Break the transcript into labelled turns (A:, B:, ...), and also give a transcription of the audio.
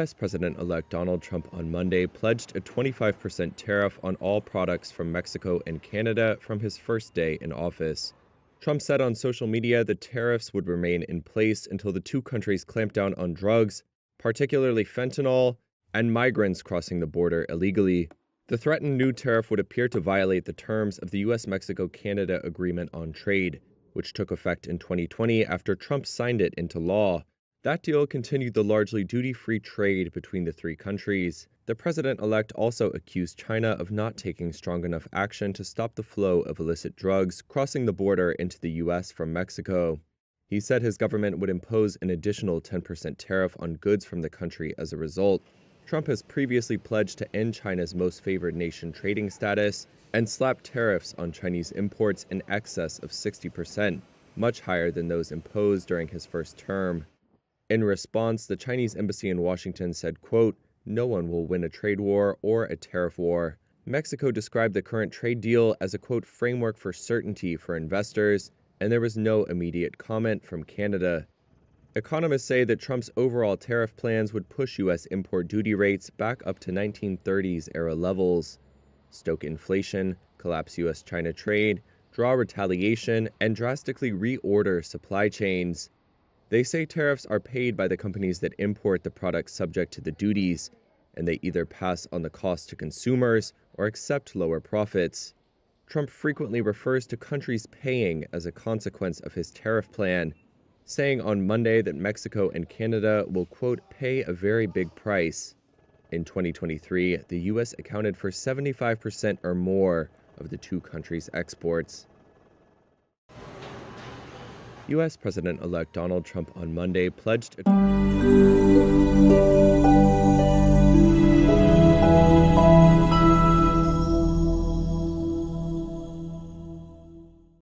A: U.S. President-elect Donald Trump on Monday pledged a 25% tariff on all products from Mexico and Canada from his first day in office. Trump said on social media the tariffs would remain in place until the two countries clamp down on drugs, particularly fentanyl, and migrants crossing the border illegally. The threatened new tariff would appear to violate the terms of the U.S.-Mexico-Canada Agreement on Trade, which took effect in 2020 after Trump signed it into law. That deal continued the largely duty-free trade between the three countries. The president-elect also accused China of not taking strong enough action to stop the flow of illicit drugs crossing the border into the U.S. from Mexico. He said his government would impose an additional 10% tariff on goods from the country as a result. Trump has previously pledged to end China's most favored nation trading status and slap tariffs on Chinese imports in excess of 60%, much higher than those imposed during his first term. In response, the Chinese embassy in Washington said, quote, "No one will win a trade war or a tariff war." Mexico described the current trade deal as a, quote, "framework for certainty for investors," and there was no immediate comment from Canada. Economists say that Trump's overall tariff plans would push U.S. import duty rates back up to 1930s-era levels, stoke inflation, collapse U.S.-China trade, draw retaliation, and drastically reorder supply chains. They say tariffs are paid by the companies that import the products subject to the duties, and they either pass on the cost to consumers or accept lower profits. Trump frequently refers to countries paying as a consequence of his tariff plan, saying on Monday that Mexico and Canada will, quote, "pay a very big price." In 2023, the U.S. accounted for 75% or more of the two countries' exports. U.S. President-elect Donald Trump on Monday pledged a